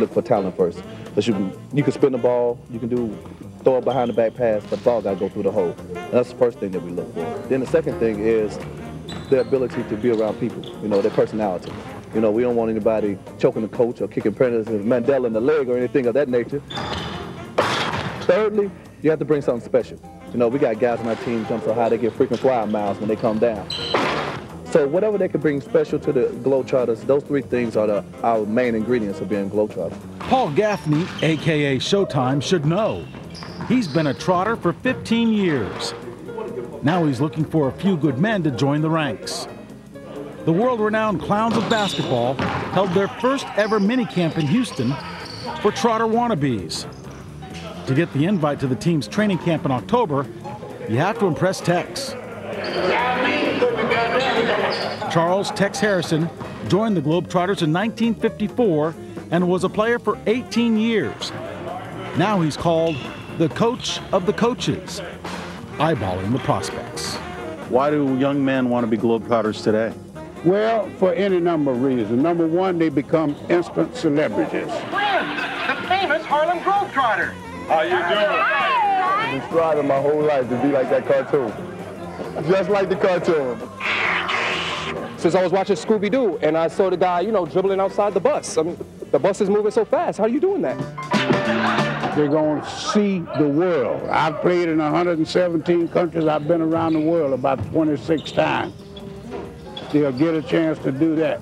look for talent first. Because you can spin the ball, you can throw a behind the back pass, but the ball got to go through the hole. And that's the first thing that we look for. Then the second thing is their ability to be around people, their personality. We don't want anybody choking the coach or kicking President Mandela in the leg or anything of that nature. Thirdly, you have to bring something special. We got guys on our team jump so high they get frequent flyer miles when they come down. So whatever they can bring special to the Globetrotters, those three things are our main ingredients of being Globetrotters. Paul Gaffney, a.k.a. Showtime, should know. He's been a Trotter for 15 years. Now he's looking for a few good men to join the ranks. The world-renowned Clowns of Basketball held their first ever minicamp in Houston for Trotter wannabes. To get the invite to the team's training camp in October, you have to impress Tex. Charles Tex Harrison joined the Globetrotters in 1954 and was a player for 18 years. Now he's called the coach of the coaches, eyeballing the prospects. Why do young men want to be Globetrotters today? Well, for any number of reasons. Number one, they become instant celebrities. Friends, the famous Harlem Globetrotter. How you doing? I've been striving my whole life to be like that cartoon. Just like the cartoon. Since I was watching Scooby-Doo and I saw the guy, dribbling outside the bus. I mean, the bus is moving so fast. How are you doing that? They're going to see the world. I've played in 117 countries. I've been around the world about 26 times. They'll get a chance to do that.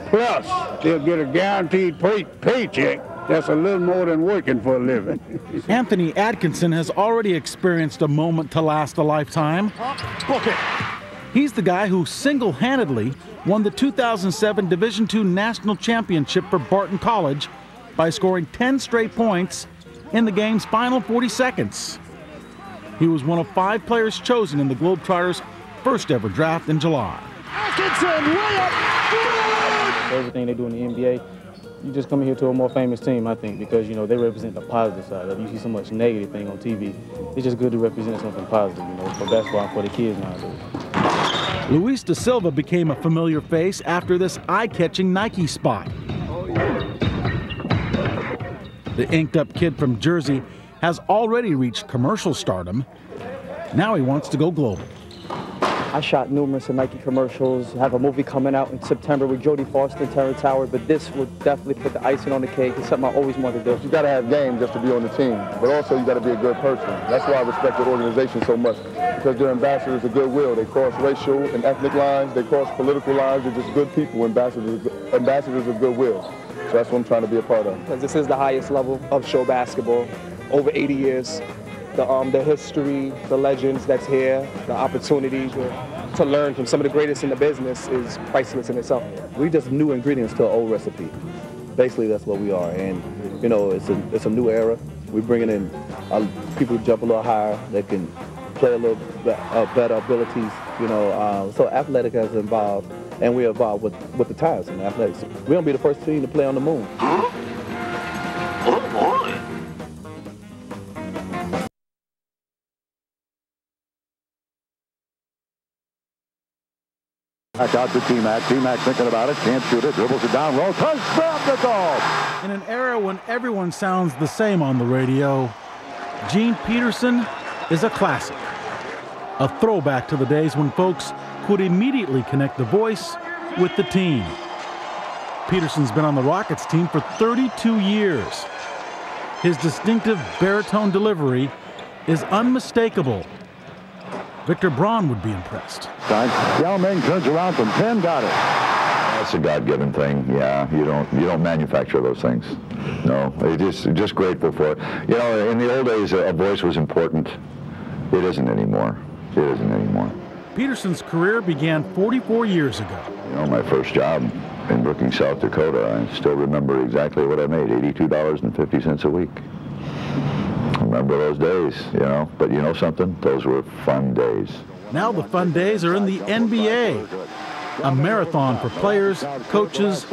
Plus, they'll get a guaranteed paycheck that's a little more than working for a living. Anthony Atkinson has already experienced a moment to last a lifetime. Book it. He's the guy who single-handedly won the 2007 Division II National Championship for Barton College by scoring 10 straight points in the game's final 40 seconds. He was one of 5 players chosen in the Globetrotters' first ever draft in July. Atkinson, layup, good! Everything they do in the NBA, you just come here to a more famous team, I think, because, they represent the positive side of it. You see so much negative thing on TV. It's just good to represent something positive, for basketball and for the kids nowadays. Luis da Silva became a familiar face after this eye-catching Nike spot. The inked-up kid from Jersey has already reached commercial stardom. Now he wants to go global. I shot numerous Nike commercials, have a movie coming out in September with Jodie Foster and Terrence Howard, but this would definitely put the icing on the cake. It's something I always wanted to do. You got to have game just to be on the team, but also you got to be a good person. That's why I respect the organization so much, because they're ambassadors of goodwill. They cross racial and ethnic lines, they cross political lines. They're just good people, ambassadors of goodwill. So that's what I'm trying to be a part of. Because this is the highest level of show basketball. Over 80 years. The history, the legends that's here, the opportunity to learn from some of the greatest in the business is priceless in itself. We just new ingredients to an old recipe. Basically, that's what we are. And, it's a new era. We're bringing in people who jump a little higher, that can play a little better abilities, So athletic is involved, and we're involved with the times in athletics. We're going to be the first team to play on the moon. Oh, boy. Back out to T-Mac. T-Mac thinking about it. Can't shoot it. Dribbles it down low. Touchdown to Dog. In an era when everyone sounds the same on the radio, Gene Peterson is a classic. A throwback to the days when folks could immediately connect the voice with the team. Peterson's been on the Rockets team for 32 years. His distinctive baritone delivery is unmistakable. Victor Braun would be impressed. Yao Ming turns around from 10, got it. That's a God-given thing. Yeah, you don't manufacture those things. No, just grateful for it. In the old days, a voice was important. It isn't anymore. It isn't anymore. Peterson's career began 44 years ago. My first job in Brookings, South Dakota, I still remember exactly what I made, $82.50 a week. I remember those days, but something? Those were fun days. Now the fun days are in the NBA, a marathon for players, coaches,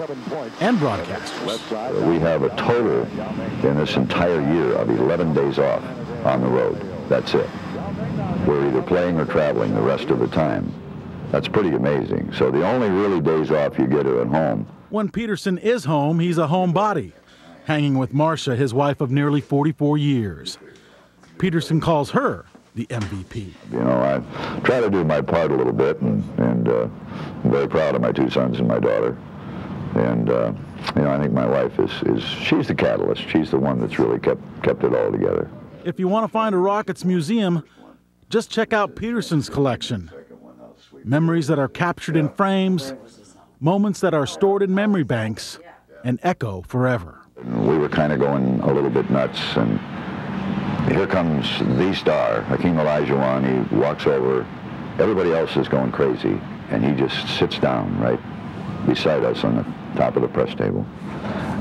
and broadcasters. We have a total in this entire year of 11 days off on the road. That's it. We're either playing or traveling the rest of the time. That's pretty amazing. So the only really days off you get are at home, When Peterson is home, he's a homebody, hanging with Marcia, his wife of nearly 44 years. Peterson calls her the MVP. You know, I try to do my part a little bit, and I'm very proud of my two sons and my daughter. And, you know, I think my wife she's the catalyst. She's the one that's really kept it all together. If you want to find a Rockets museum, just check out Peterson's collection. Memories that are captured in frames, moments that are stored in memory banks, and echo forever. We were kind of going a little bit nuts, and here comes the star, Hakeem Olajuwon. He walks over. Everybody else is going crazy, and he just sits down right beside us on the top of the press table.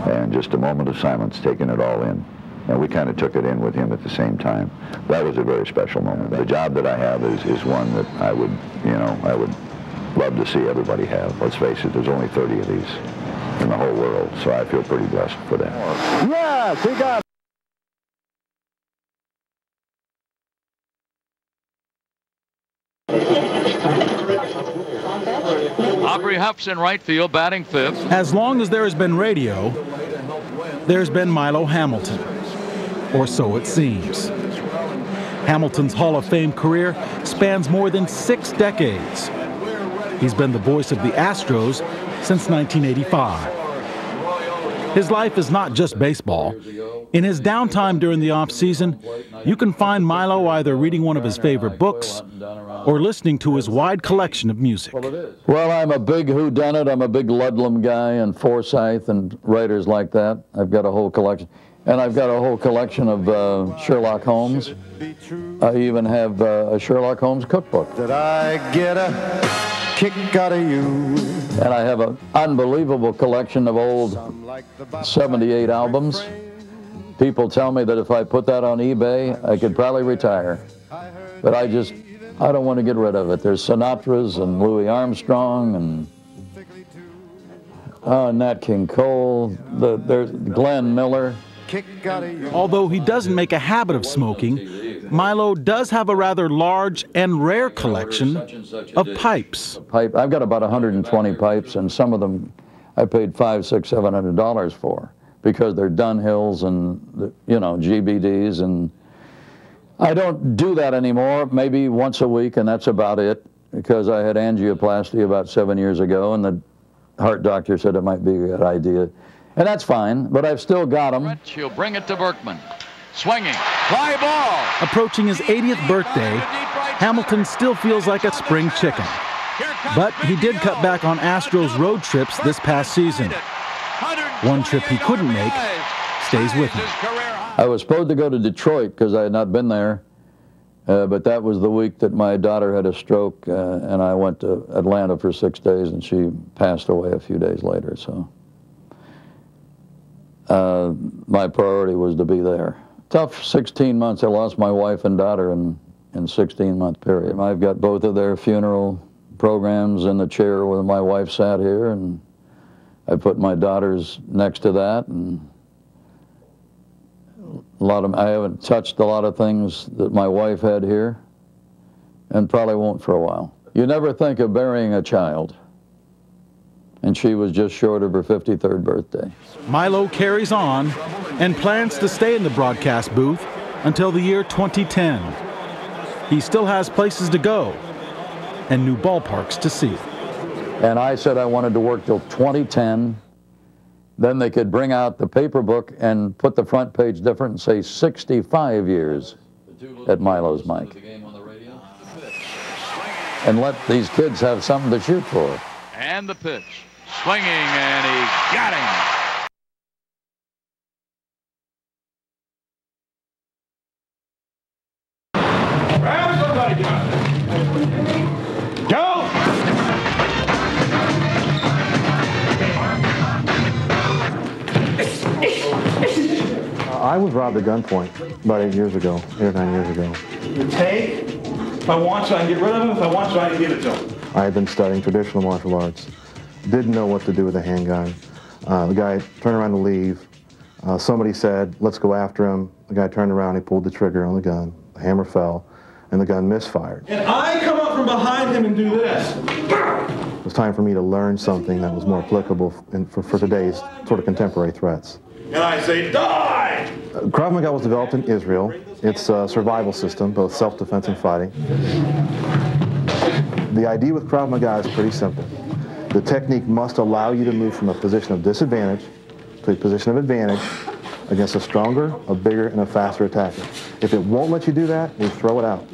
And just a moment of silence, taking it all in. And we kind of took it in with him at the same time. That was a very special moment. The job that I have is one that I would love to see everybody have. Let's face it, there's only 30 of these in the whole world, so I feel pretty blessed for that. Yes, he got it. Aubrey Huff's in right field, batting fifth. As long as there has been radio, there's been Milo Hamilton, or so it seems. Hamilton's Hall of Fame career spans more than 6 decades. He's been the voice of the Astros since 1985. His life is not just baseball. In his downtime during the off-season, you can find Milo either reading one of his favorite books or listening to his wide collection of music. Well, I'm a big whodunit. I'm a big Ludlum guy and Forsyth and writers like that. I've got a whole collection. And I've got a whole collection of Sherlock Holmes. I even have a Sherlock Holmes cookbook. Did I get a kick out of you? And I have an unbelievable collection of old 78 albums. People tell me that if I put that on eBay, I could probably retire. But I don't want to get rid of it. There's Sinatra's and Louis Armstrong and Nat King Cole. There's Glenn Miller. Although he doesn't make a habit of smoking, Milo does have a rather large and rare collection of pipes. I've got about 120 pipes, and some of them I paid $500, $600, $700 for because they're Dunhills and, you know, GBDs, and I don't do that anymore, maybe once a week, and that's about it, because I had angioplasty about 7 years ago, and the heart doctor said it might be a good idea. And that's fine, but I've still got them. He'll bring it to Berkman. Swinging. Fly ball. Approaching his 80th birthday, Hamilton still feels like a spring chicken. But he did cut back on Astros road trips this past season. One trip he couldn't make stays with him. I was supposed to go to Detroit because I had not been there, but that was the week that my daughter had a stroke, and I went to Atlanta for 6 days, and she passed away a few days later, so. My priority was to be there. Tough 16 months. I lost my wife and daughter in 16-month period. I've got both of their funeral programs in the chair where my wife sat here, and I put my daughters next to that, and I haven't touched a lot of things that my wife had here, and probably won't for a while. You never think of burying a child. And she was just short of her 53rd birthday. Milo carries on and plans to stay in the broadcast booth until the year 2010. He still has places to go and new ballparks to see. And I said I wanted to work till 2010. Then they could bring out the paper book and put the front page different and say 65 years at Milo's mic. And let these kids have something to shoot for. And the pitch. Swinging, and he got him. Go! I was robbed at gunpoint about 8 years ago, 8 or 9 years ago. Take. If I want to, I can get rid of him. If I want to, I can give it to him. I had been studying traditional martial arts. Didn't know what to do with a handgun. The guy turned around to leave. Somebody said, let's go after him. The guy turned around, he pulled the trigger on the gun. The hammer fell. and the gun misfired. And I come up from behind him and do this. It was time for me to learn something that was more applicable for today's sort of contemporary threats. And I say, die! Krav Maga was developed in Israel. It's a survival system, both self-defense and fighting. The idea with Krav Maga is pretty simple. The technique must allow you to move from a position of disadvantage to a position of advantage against a stronger, a bigger, and a faster attacker. If it won't let you do that, we throw it out.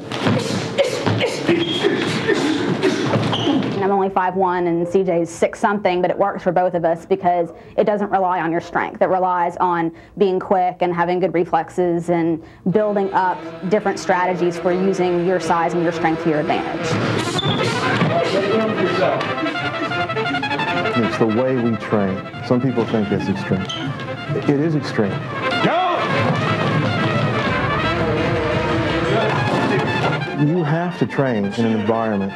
I'm only 5'1", and CJ's 6-something, but it works for both of us because it doesn't rely on your strength. It relies on being quick and having good reflexes and building up different strategies for using your size and your strength to your advantage. It's the way we train. Some people think it's extreme. It is extreme. You have to train in an environment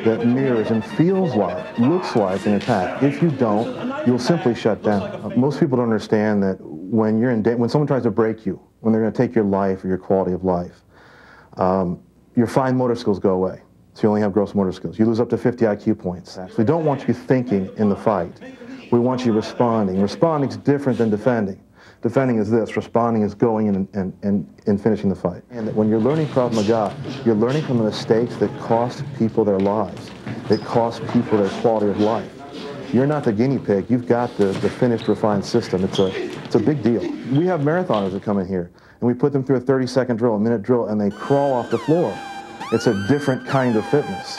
that mirrors and feels like, looks like an attack. If you don't, you'll simply shut down. Most people don't understand that when you're when someone tries to break you, when they're going to take your life or your quality of life, your fine motor skills go away. So you only have gross motor skills. You lose up to 50 IQ points. We don't want you thinking in the fight. We want you responding. Responding is different than defending. Defending is this, responding is going in and finishing the fight. And when you're learning Krav Maga, you're learning from the mistakes that cost people their lives, that cost people their quality of life. You're not the guinea pig, you've got the finished, refined system. It's a big deal. We have marathoners that come in here, and we put them through a 30-second drill, a minute drill, and they crawl off the floor. It's a different kind of fitness.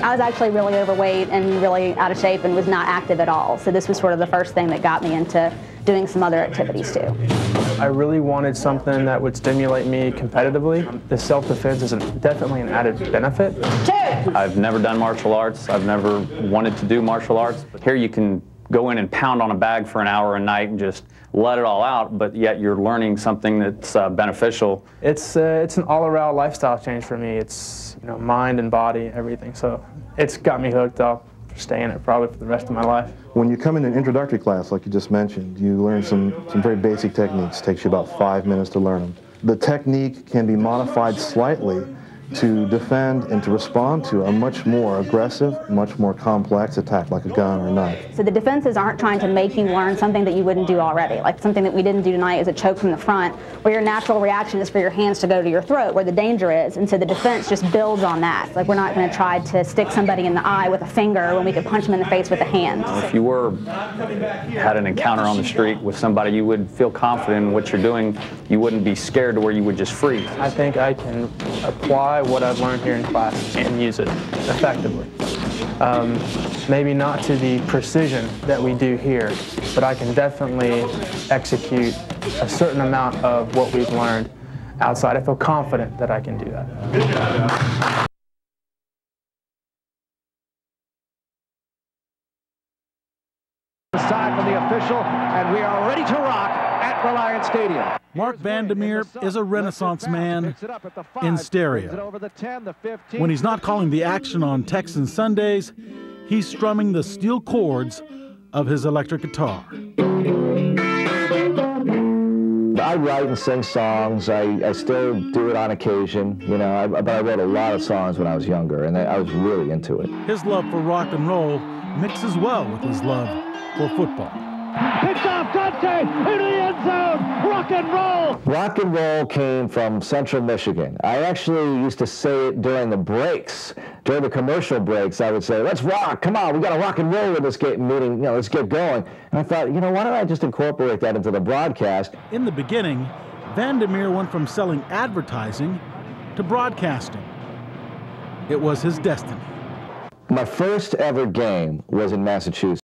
I was actually really overweight and really out of shape and was not active at all. So this was sort of the first thing that got me into doing some other activities too. I really wanted something that would stimulate me competitively. The self-defense is definitely an added benefit. I've never done martial arts. I've never wanted to do martial arts. But here you can go in and pound on a bag for an hour a night and just let it all out, but yet you're learning something that's beneficial. It's an all-around lifestyle change for me. It's, you know, mind and body, everything. So it's got me hooked up. Stay in it probably for the rest of my life. When you come in an introductory class, like you just mentioned, you learn some very basic techniques. It takes you about 5 minutes to learn them. The technique can be modified slightly to defend and to respond to a much more aggressive, much more complex attack like a gun or a knife. So the defenses aren't trying to make you learn something that you wouldn't do already. Like something that we didn't do tonight is a choke from the front, where your natural reaction is for your hands to go to your throat, where the danger is. And so the defense just builds on that. Like we're not going to try to stick somebody in the eye with a finger when we could punch them in the face with a hand. If you had an encounter on the street with somebody, you would feel confident in what you're doing. You wouldn't be scared to where you would just freeze. I think I can apply what I've learned here in class and use it effectively. Maybe not to the precision that we do here, but I can definitely execute a certain amount of what we've learned outside. I feel confident that I can do that. It's time for the official, and we are ready to rock at Reliance Stadium. Mark Vandermeer is a Renaissance man in stereo. When he's not calling the action on Texan Sundays, he's strumming the steel chords of his electric guitar. I write and sing songs. I still do it on occasion, you know, but I wrote a lot of songs when I was younger, and I was really into it. His love for rock and roll mixes well with his love for football. Picked off Dante into the end zone. Rock and roll. Rock and roll came from Central Michigan. I actually used to say it during the breaks, during the commercial breaks. I would say, "Let's rock! Come on, we got to rock and roll in this meeting. You know, let's get going." And I thought, you know, why don't I just incorporate that into the broadcast? In the beginning, Vandermeer went from selling advertising to broadcasting. It was his destiny. My first ever game was in Massachusetts.